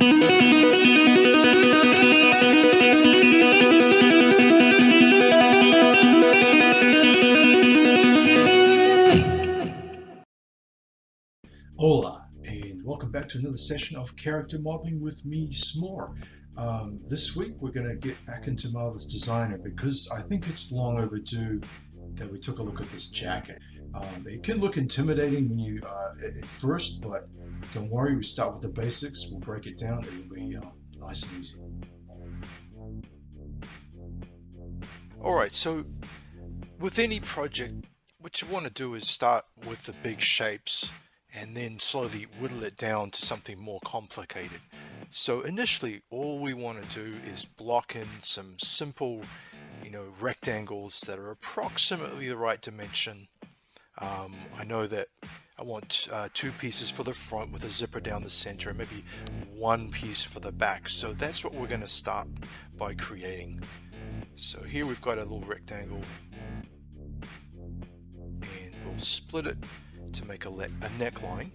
Hola, and welcome back to another session of character modeling with me, Smoore. This week we're going to get back into Marvelous Designer because I think it's long overdue that we took a look at this jacket. It can look intimidating when you at first, but don't worry, we start with the basics, we'll break it down, it'll be nice and easy. Alright, so with any project, what you want to do is start with the big shapes and then slowly whittle it down to something more complicated. So initially all we want to do is block in some simple, rectangles that are approximately the right dimension. I know that I want two pieces for the front with a zipper down the center and maybe one piece for the back. So that's what we're going to start by creating. So here we've got a little rectangle and we'll split it to make a neckline.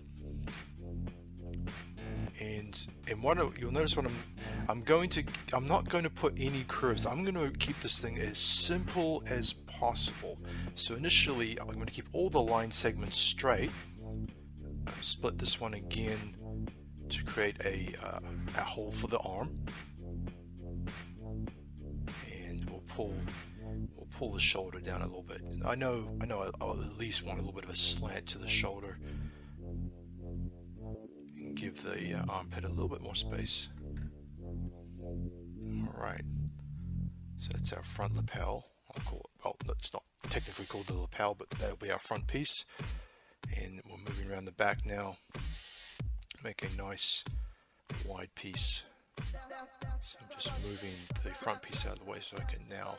And what you'll notice what I'm not going to put any curves. I'm going to keep this thing as simple as possible. So initially I'm going to keep all the line segments straight. Split this one again to create a hole for the arm, and we'll pull the shoulder down a little bit. I know I'll at least want a little bit of a slant to the shoulder and give the armpit a little bit more space. Alright, so that's our front lapel. I'll call it, well, it's not technically called the lapel, but that'll be our front piece. And we're moving around the back now. Make a nice wide piece. So I'm just moving the front piece out of the way so I can now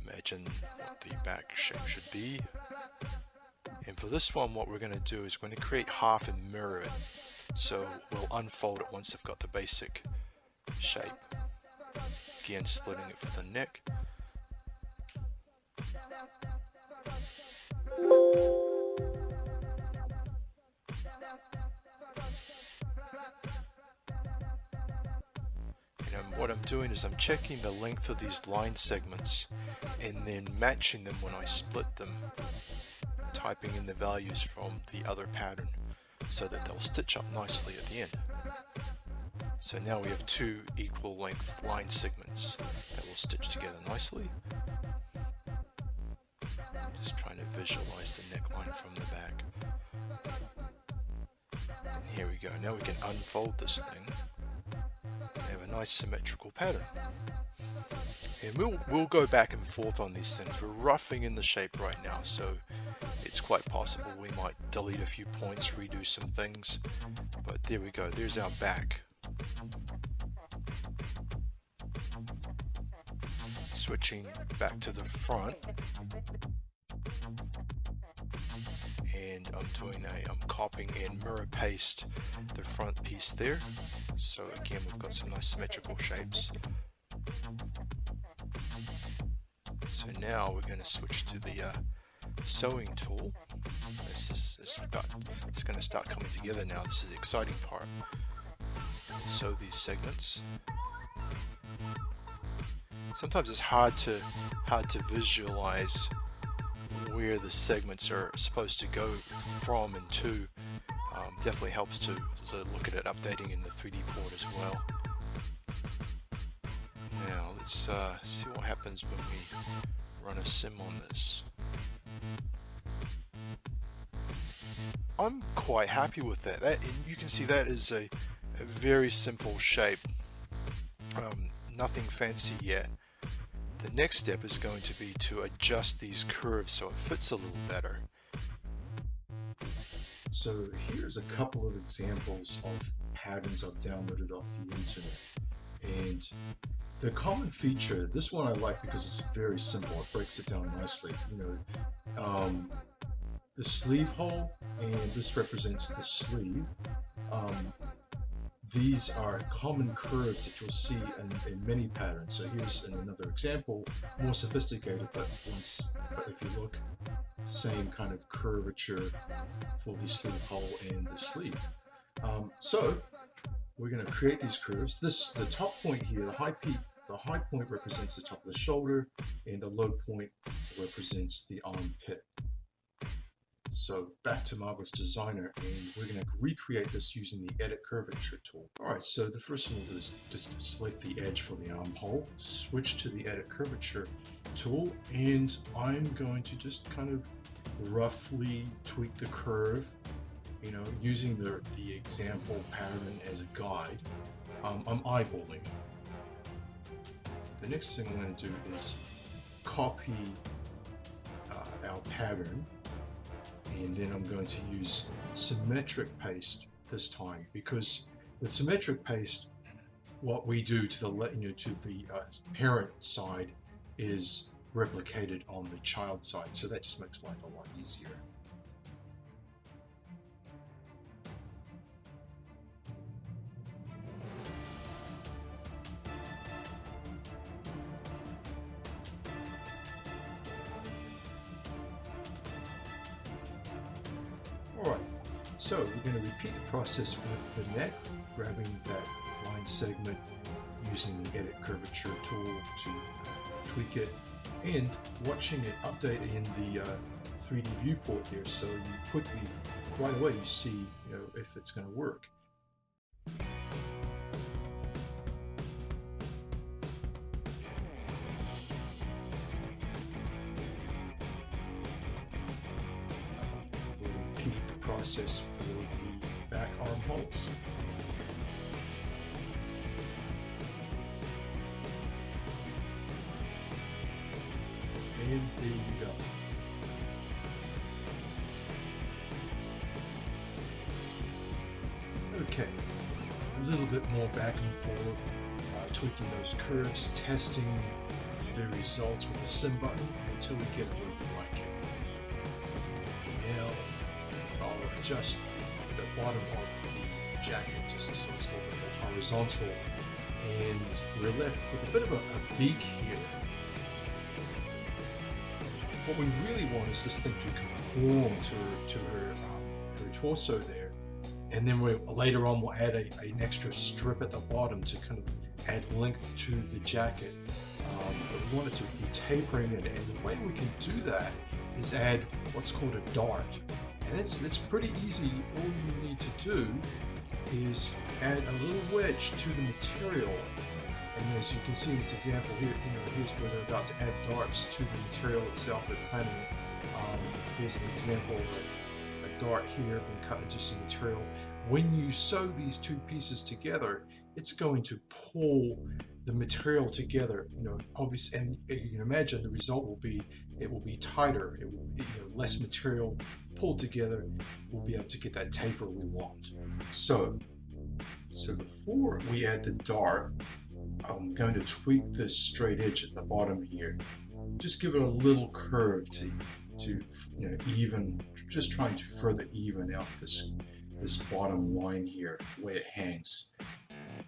imagine what the back shape should be. And for this one, what we're going to do is we're going to create half and mirror it. So we'll unfold it once I've got the basic shape. Again, splitting it for the neck. What I'm doing is I'm checking the length of these line segments and then matching them when I split them, typing in the values from the other pattern so that they'll stitch up nicely at the end. So now we have two equal length line segments that will stitch together nicely. Just trying to visualize the neckline from the back. And here we go. Now we can unfold this thing. Have a nice symmetrical pattern, and we'll go back and forth on these things. We're roughing in the shape right now, so it's quite possible we might delete a few points, redo some things, but there we go. There's our back. Switching back to the front, and I'm copying and mirror paste the front piece there. So again, we've got some nice symmetrical shapes. So now we're going to switch to the sewing tool. It's going to start coming together now. This is the exciting part. Sew these segments. Sometimes it's hard to visualize where the segments are supposed to go from and to. Definitely helps to look at it updating in the 3D port as well. Now let's see what happens when we run a sim on this. I'm quite happy with that. And you can see that is a very simple shape. Nothing fancy yet. The next step is going to be to adjust these curves so it fits a little better. So here's a couple of examples of patterns I've downloaded off the internet. And the common feature, this one I like because it's very simple, it breaks it down nicely. The sleeve hole, and this represents the sleeve. These are common curves that you'll see in many patterns. So here's another example, more sophisticated, but if you look, same kind of curvature for the sleeve hole and the sleeve. So we're going to create these curves. The top point here, the high point represents the top of the shoulder, and the low point represents the armpit. So back to Marvelous Designer, and we're going to recreate this using the Edit Curvature tool. Alright, so the first thing we'll do is just select the edge for the armhole, switch to the Edit Curvature tool, and I'm going to just kind of roughly tweak the curve, you know, using the example pattern as a guide. I'm eyeballing it. The next thing I'm going to do is copy our pattern, and then I'm going to use symmetric paste this time, because with symmetric paste, what we do to the parent side is replicated on the child side, so that just makes life a lot easier. Alright, so we're going to repeat the process with the neck, grabbing that line segment, using the Edit Curvature tool to tweak it, and watching it update in the 3D viewport there, so you quickly, right away, you see, you know, if it's going to work. We'll repeat the process for the back armholes. And there you go. Okay, a little bit more back and forth, tweaking those curves, testing the results with the sim button until we get where we like it. Now I'll adjust the bottom of the jacket just so it's a little bit more horizontal, and we're left with a bit of a beak here. What we really want is this thing to conform to her torso there, and then later on we'll add an extra strip at the bottom to kind of add length to the jacket. But we want it to be tapering, and the way we can do that is add what's called a dart, and it's pretty easy. All you need to do is add a little wedge to the material. And as you can see in this example here, here's where they're about to add darts to the material itself. They're planning. Here's an example of a dart here being cut into some material. When you sew these two pieces together, it's going to pull the material together. Obviously, and you can imagine the result will be tighter. It will be, less material pulled together. We'll be able to get that taper we want. So before we add the dart, I'm going to tweak this straight edge at the bottom here. Just give it a little curve to even, just trying to further even out this bottom line here, the way it hangs.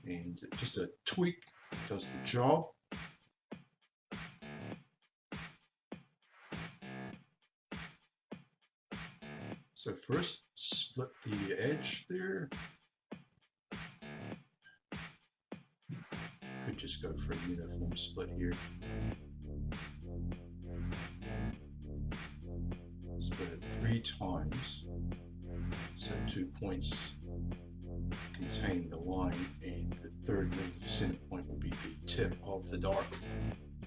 And just a tweak does the job. So first, split the edge there. Could just go for a uniform split here. Split it 3 times, so 2 points contain the line, and the third center point will be the tip of the dart.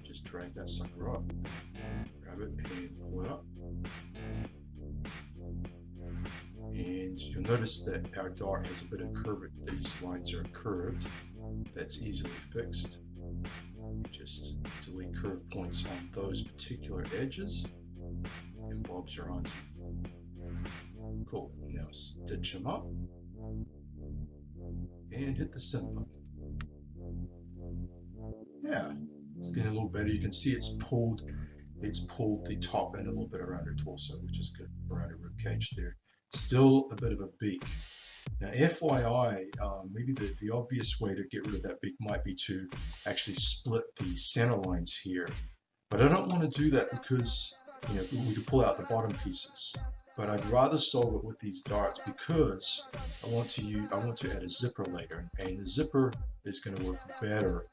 Just drag that sucker up, grab it, and pull it up. And you'll notice that our dart has a bit of curvature. These lines are curved. That's easily fixed. Just delete curve points on those particular edges, and bobs your auntie. Cool. Now stitch them up and hit the send button. Yeah, it's getting a little better. You can see it's pulled the top end a little bit around her torso, which is good, around her rib cage there. Still a bit of a beak. Now, FYI, maybe the obvious way to get rid of that beak might be to actually split the center lines here. But I don't want to do that because we can pull out the bottom pieces. but I'd rather solve it with these darts because I want to add a zipper later, and the zipper is going to work better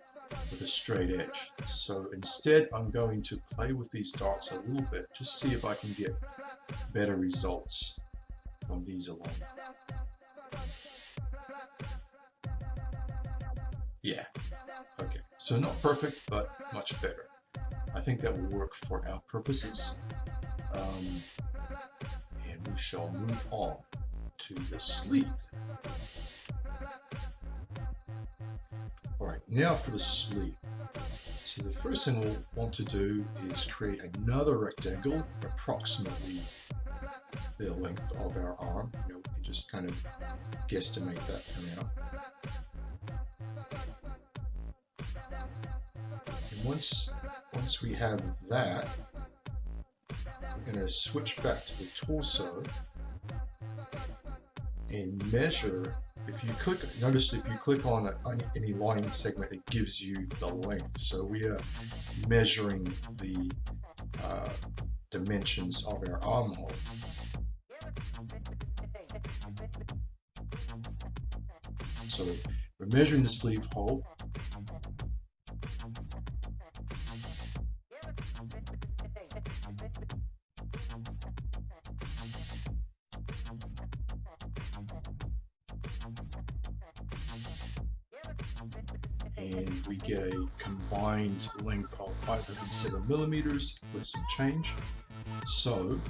with a straight edge. So instead I'm going to play with these darts a little bit, just see if I can get better results from these alone. Yeah, okay, so not perfect, but much better. I think that will work for our purposes. And we shall move on to the sleeve. Alright, now for the sleeve. So the first thing we'll want to do is create another rectangle approximately the length of our arm. You know, we can just kind of guesstimate that for now. And once we have that, we're going to switch back to the torso and measure. If you click, notice if you click on any line segment, it gives you the length. So we are measuring the dimensions of our armhole. So we're measuring the sleeve hole. And we get a combined length of 507 millimeters with some change. So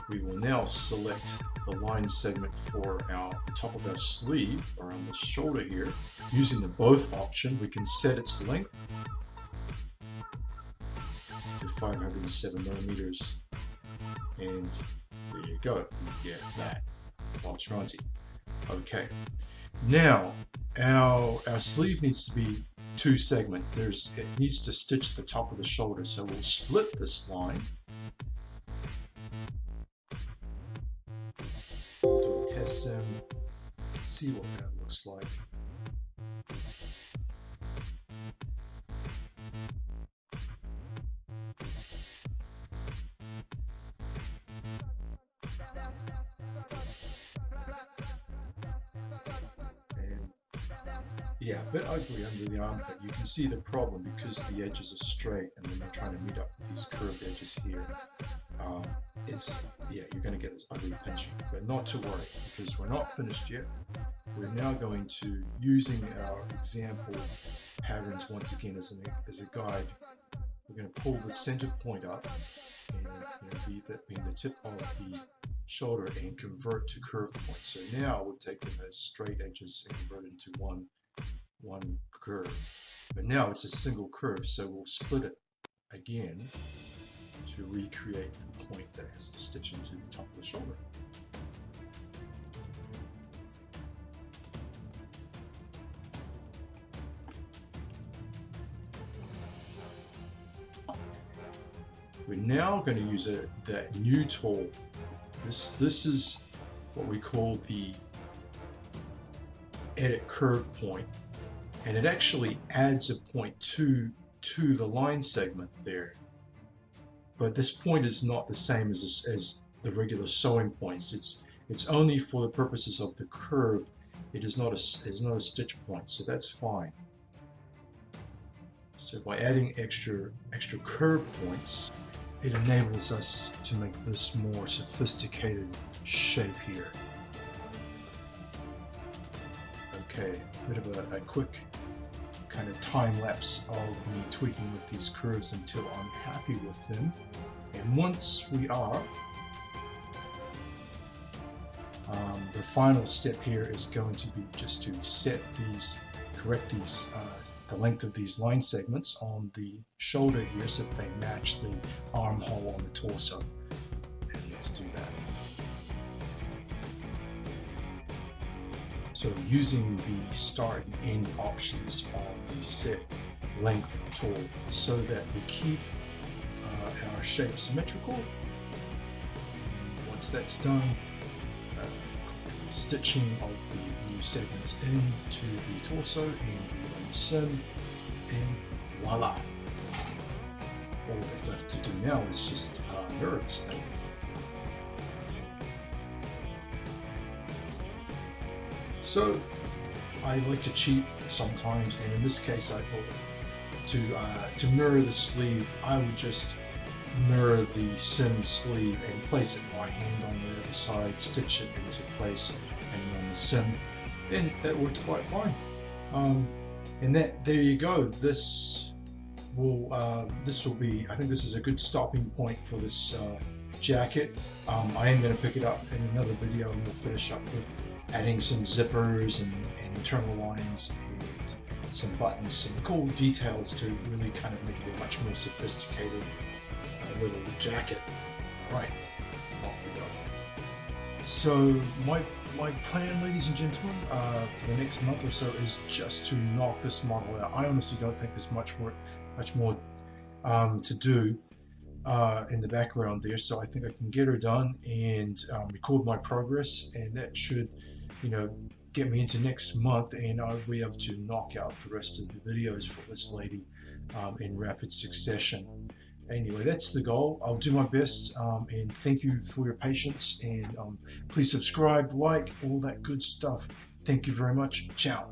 we will now select the line segment for the top of our sleeve around the shoulder here. Using the both option, we can set its length to 507 millimeters, and there you go, you get that monstrosity. Okay, now our sleeve needs to be two segments. It needs to stitch the top of the shoulder, so we'll split this line. We'll do a test sim, see what that looks like. Yeah, a bit ugly under the armpit. You can see the problem because the edges are straight and then they're trying to meet up with these curved edges here. You're going to get this ugly pinching, but not to worry because we're not finished yet. We're now going to, using our example patterns once again as a guide, we're going to pull the center point up, and that being the tip of the shoulder, and convert to curved points. So now we've taken those straight edges and converted into one curve, but now it's a single curve, so we'll split it again to recreate the point that has to stitch into the top of the shoulder. We're now going to use that new tool. This is what we call the edit curve point, and it actually adds a point to the line segment there. But this point is not the same as the regular sewing points. It's only for the purposes of the curve. It is not a stitch point, so that's fine. So by adding extra curve points, it enables us to make this more sophisticated shape here. Okay, a bit of a quick kind of time lapse of me tweaking with these curves until I'm happy with them. And once we are, the final step here is going to be just to correct the length of these line segments on the shoulder here so that they match the armhole on the torso. And let's do that. So using the start and end options on the set length tool so that we keep our shape symmetrical. And once that's done, stitching of the new segments into the torso, and we run the sim, and voila! All that's left to do now is just mirror this thing. So I like to cheat sometimes, and in this case I thought to mirror the sleeve, I would just mirror the sim sleeve and place it by hand on the other side, stitch it into place and run the sim, and that worked quite fine. And there you go. This will be, I think this is a good stopping point for this jacket. I am going to pick it up in another video, and we'll finish up with adding some zippers and internal lines and some buttons, some cool details to really kind of make it a much more sophisticated little jacket. Right, off we go. So my plan, ladies and gentlemen, for the next month or so is just to knock this model out. I honestly don't think there's much more to do in the background there, so I think I can get her done and record my progress, and that should, get me into next month, and I'll be able to knock out the rest of the videos for this lady in rapid succession. Anyway, that's the goal. I'll do my best, and thank you for your patience, and please subscribe, like, all that good stuff. Thank you very much. Ciao.